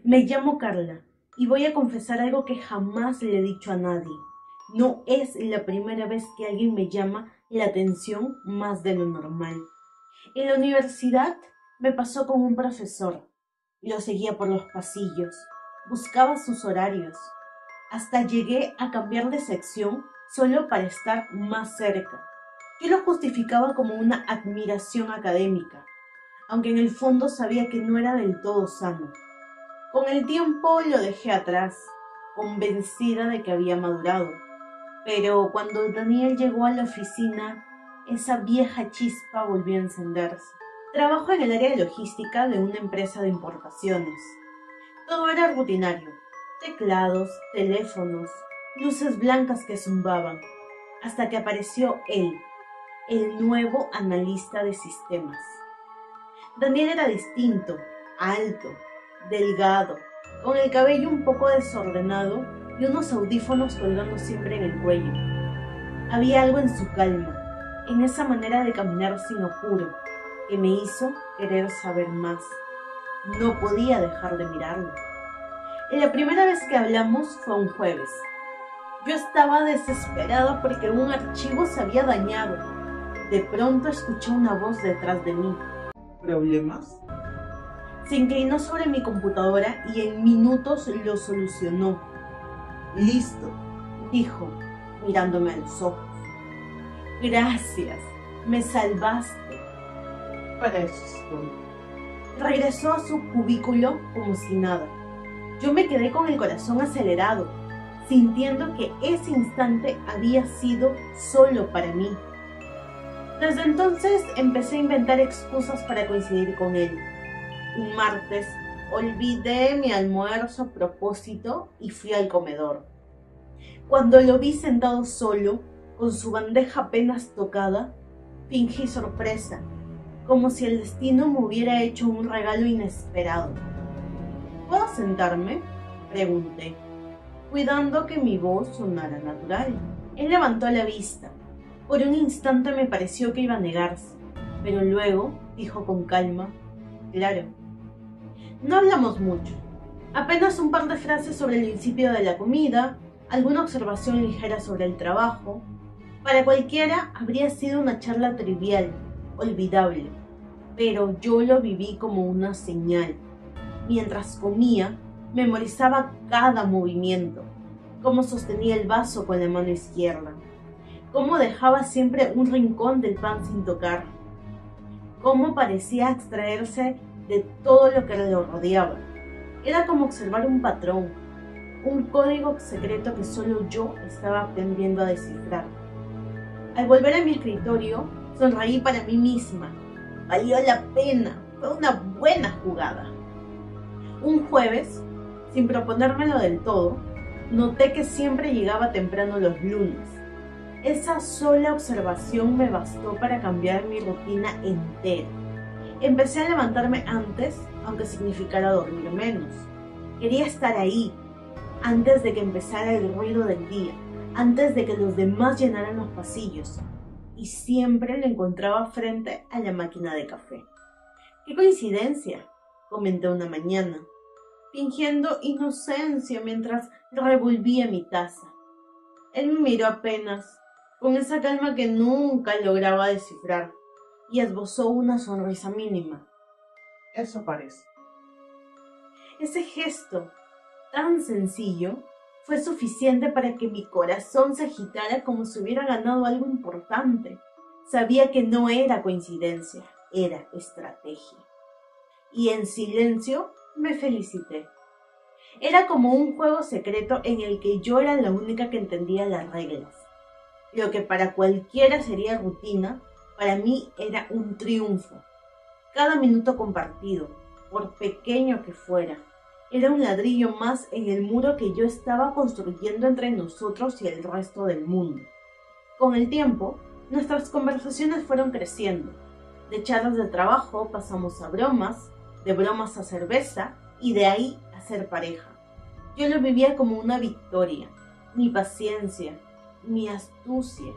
Me llamo Carla y voy a confesar algo que jamás le he dicho a nadie. No es la primera vez que alguien me llama la atención más de lo normal. En la universidad me pasó con un profesor. Lo seguía por los pasillos, buscaba sus horarios. Hasta llegué a cambiar de sección solo para estar más cerca. Yo lo justificaba como una admiración académica, aunque en el fondo sabía que no era del todo sano. Con el tiempo lo dejé atrás, convencida de que había madurado. Pero cuando Daniel llegó a la oficina, esa vieja chispa volvió a encenderse. Trabajo en el área de logística de una empresa de importaciones. Todo era rutinario: teclados, teléfonos, luces blancas que zumbaban, hasta que apareció él, el nuevo analista de sistemas. Daniel era distinto, alto, delgado, con el cabello un poco desordenado y unos audífonos colgando siempre en el cuello. Había algo en su calma, en esa manera de caminar sin apuro, que me hizo querer saber más. No podía dejar de mirarlo. La primera vez que hablamos fue un jueves. Yo estaba desesperada porque un archivo se había dañado. De pronto escuché una voz detrás de mí. ¿Problemas? Se inclinó sobre mi computadora y en minutos lo solucionó. Listo, Dijo, mirándome a los ojos. Gracias, me salvaste. para eso estoy. Regresó a su cubículo como si nada. Yo me quedé con el corazón acelerado, sintiendo que ese instante había sido solo para mí. Desde entonces empecé a inventar excusas para coincidir con él. Un martes olvidé mi almuerzo a propósito y fui al comedor. Cuando lo vi sentado solo, con su bandeja apenas tocada, fingí sorpresa, como si el destino me hubiera hecho un regalo inesperado. ¿Puedo sentarme?, pregunté, cuidando que mi voz sonara natural. Él levantó la vista. Por un instante me pareció que iba a negarse, pero luego dijo con calma, claro. No hablamos mucho, apenas un par de frases sobre el principio de la comida, alguna observación ligera sobre el trabajo. Para cualquiera habría sido una charla trivial, olvidable, pero yo lo viví como una señal. Mientras comía, memorizaba cada movimiento, cómo sostenía el vaso con la mano izquierda, cómo dejaba siempre un rincón del pan sin tocar, cómo parecía extraerse de todo lo que lo rodeaba. Era como observar un patrón, un código secreto que solo yo estaba aprendiendo a descifrar. Al volver a mi escritorio, sonreí para mí misma. Valió la pena, fue una buena jugada. Un jueves, sin proponérmelo del todo, noté que siempre llegaba temprano los lunes. Esa sola observación me bastó para cambiar mi rutina entera. Empecé a levantarme antes, aunque significara dormir menos. Quería estar ahí, antes de que empezara el ruido del día, antes de que los demás llenaran los pasillos, y siempre lo encontraba frente a la máquina de café. ¡Qué coincidencia!, comenté una mañana, fingiendo inocencia mientras revolvía mi taza. Él me miró apenas, con esa calma que nunca lograba descifrar, y esbozó una sonrisa mínima. Eso parece. Ese gesto, tan sencillo, fue suficiente para que mi corazón se agitara como si hubiera ganado algo importante. Sabía que no era coincidencia, era estrategia. Y en silencio me felicité. Era como un juego secreto en el que yo era la única que entendía las reglas. Lo que para cualquiera sería rutina, para mí era un triunfo. Cada minuto compartido, por pequeño que fuera, era un ladrillo más en el muro que yo estaba construyendo entre nosotros y el resto del mundo. Con el tiempo, nuestras conversaciones fueron creciendo. De charlas de trabajo pasamos a bromas, de bromas a cerveza y de ahí a ser pareja. Yo lo vivía como una victoria. Mi paciencia, mi astucia,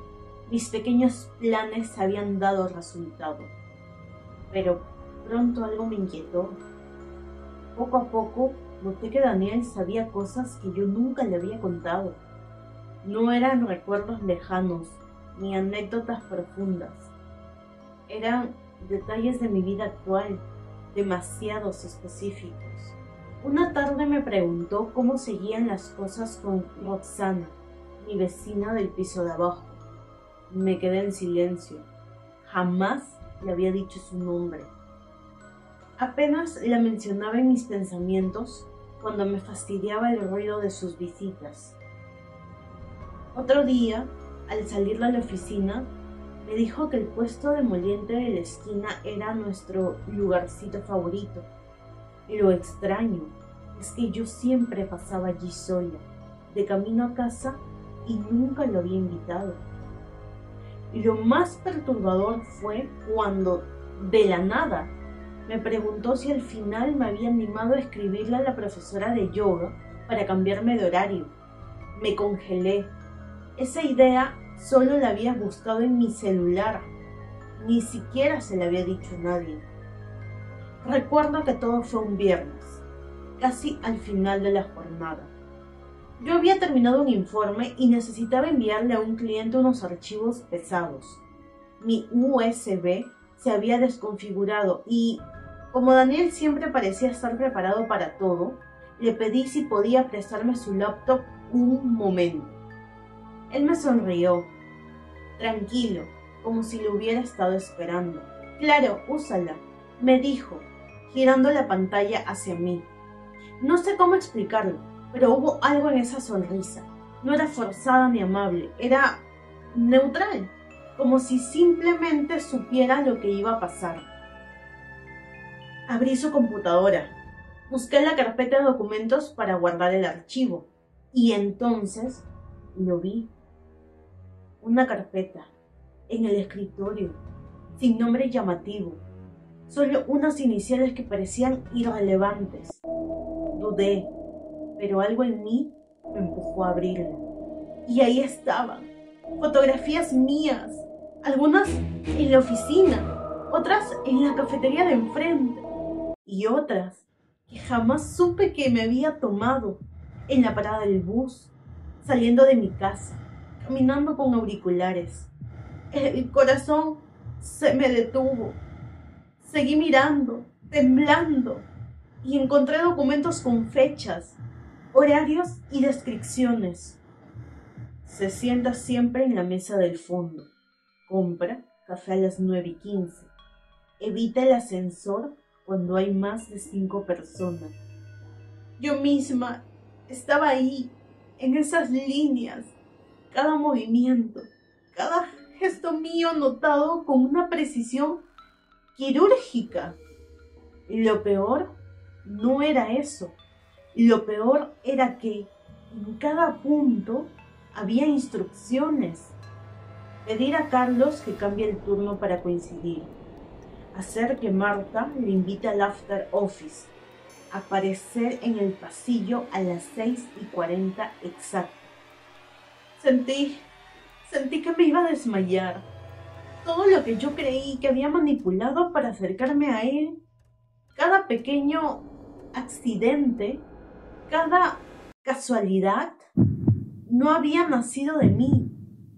mis pequeños planes habían dado resultado. Pero pronto algo me inquietó. Poco a poco noté que Daniel sabía cosas que yo nunca le había contado. No eran recuerdos lejanos ni anécdotas profundas. Eran detalles de mi vida actual, demasiados específicos. Una tarde me preguntó cómo seguían las cosas con Roxana, mi vecina del piso de abajo. Me quedé en silencio. Jamás le había dicho su nombre. Apenas la mencionaba en mis pensamientos cuando me fastidiaba el ruido de sus visitas. Otro día, al salir de la oficina, me dijo que el puesto de moliente de la esquina era nuestro lugarcito favorito. Y lo extraño es que yo siempre pasaba allí sola, de camino a casa, y nunca lo había invitado. Y lo más perturbador fue cuando, de la nada, me preguntó si al final me había animado a escribirle a la profesora de yoga para cambiarme de horario. Me congelé. Esa idea solo la había buscado en mi celular. Ni siquiera se la había dicho a nadie. Recuerdo que todo fue un viernes, casi al final de la jornada. Yo había terminado un informe y necesitaba enviarle a un cliente unos archivos pesados. Mi USB se había desconfigurado y, como Daniel siempre parecía estar preparado para todo, le pedí si podía prestarme su laptop un momento. Él me sonrió, tranquilo, como si lo hubiera estado esperando. Claro, úsala, me dijo, girando la pantalla hacia mí. No sé cómo explicarlo, pero hubo algo en esa sonrisa. No era forzada ni amable, era neutral, como si simplemente supiera lo que iba a pasar. Abrí su computadora, busqué la carpeta de documentos para guardar el archivo, y entonces lo vi. Una carpeta, en el escritorio, sin nombre llamativo, solo unas iniciales que parecían irrelevantes. Dudé, pero algo en mí me empujó a abrirla. Y ahí estaban, fotografías mías, algunas en la oficina, otras en la cafetería de enfrente, y otras que jamás supe que me había tomado en la parada del bus, saliendo de mi casa, caminando con auriculares. El corazón se me detuvo. Seguí mirando, temblando, y encontré documentos con fechas, horarios y descripciones. Se sienta siempre en la mesa del fondo. Compra café a las 9:15. Evita el ascensor cuando hay más de 5 personas. Yo misma estaba ahí, en esas líneas, cada movimiento, cada gesto mío notado con una precisión quirúrgica. Y lo peor no era eso. Lo peor era que en cada punto había instrucciones. Pedir a Carlos que cambie el turno para coincidir. Hacer que Marta le invite al after office. Aparecer en el pasillo a las 6:40 exacto. Sentí que me iba a desmayar. Todo lo que yo creí que había manipulado para acercarme a él, cada pequeño accidente, cada casualidad, no había nacido de mí.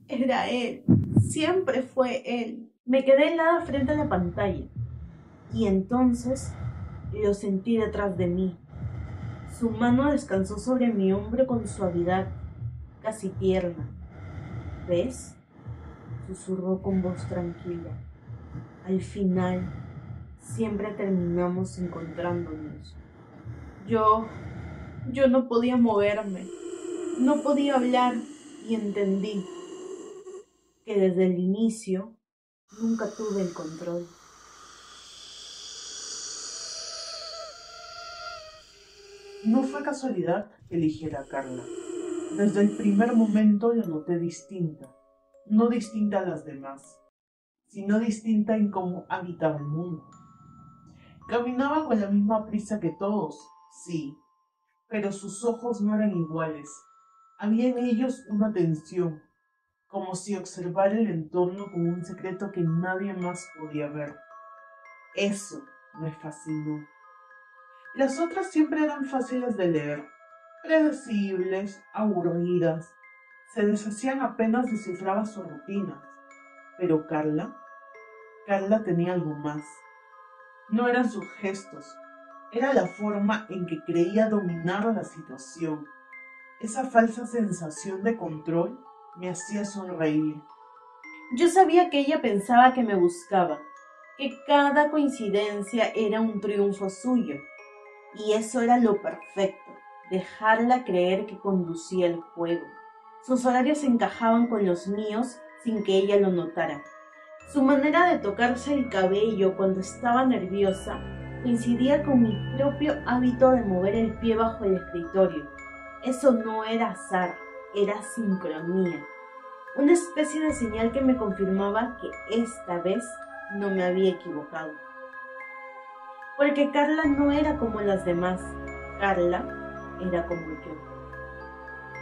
Era él, siempre fue él. Me quedé helada frente a la pantalla y entonces lo sentí detrás de mí. Su mano descansó sobre mi hombro con suavidad, casi tierna. ¿Ves?, susurró con voz tranquila. Al final, siempre terminamos encontrándonos. Yo no podía moverme, no podía hablar y entendí que desde el inicio nunca tuve el control. No fue casualidad que eligiera a Carla. Desde el primer momento la noté distinta. No distinta a las demás, sino distinta en cómo habitaba el mundo. Caminaba con la misma prisa que todos, sí, pero sus ojos no eran iguales. Había en ellos una tensión, como si observara el entorno con un secreto que nadie más podía ver. Eso me fascinó. Las otras siempre eran fáciles de leer, predecibles, aburridas. Se deshacían apenas descifraba sus rutinas. Pero Carla tenía algo más. No eran sus gestos, era la forma en que creía dominar la situación. Esa falsa sensación de control me hacía sonreír. Yo sabía que ella pensaba que me buscaba, que cada coincidencia era un triunfo suyo. Y eso era lo perfecto, dejarla creer que conducía el juego. Sus horarios encajaban con los míos sin que ella lo notara. Su manera de tocarse el cabello cuando estaba nerviosa coincidía con mi propio hábito de mover el pie bajo el escritorio. Eso no era azar, era sincronía. Una especie de señal que me confirmaba que esta vez no me había equivocado. Porque Carla no era como las demás, Carla era como yo.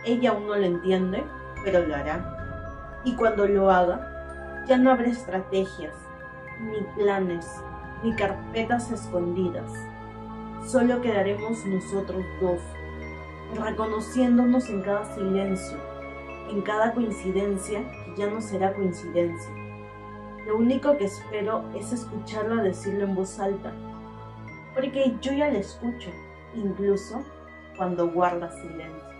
Ella aún no lo entiende, pero lo hará. Y cuando lo haga, ya no habrá estrategias, ni planes, ni carpetas escondidas. Solo quedaremos nosotros dos, reconociéndonos en cada silencio, en cada coincidencia que ya no será coincidencia. Lo único que espero es escucharla decirlo en voz alta, porque yo ya la escucho, incluso cuando guarda silencio.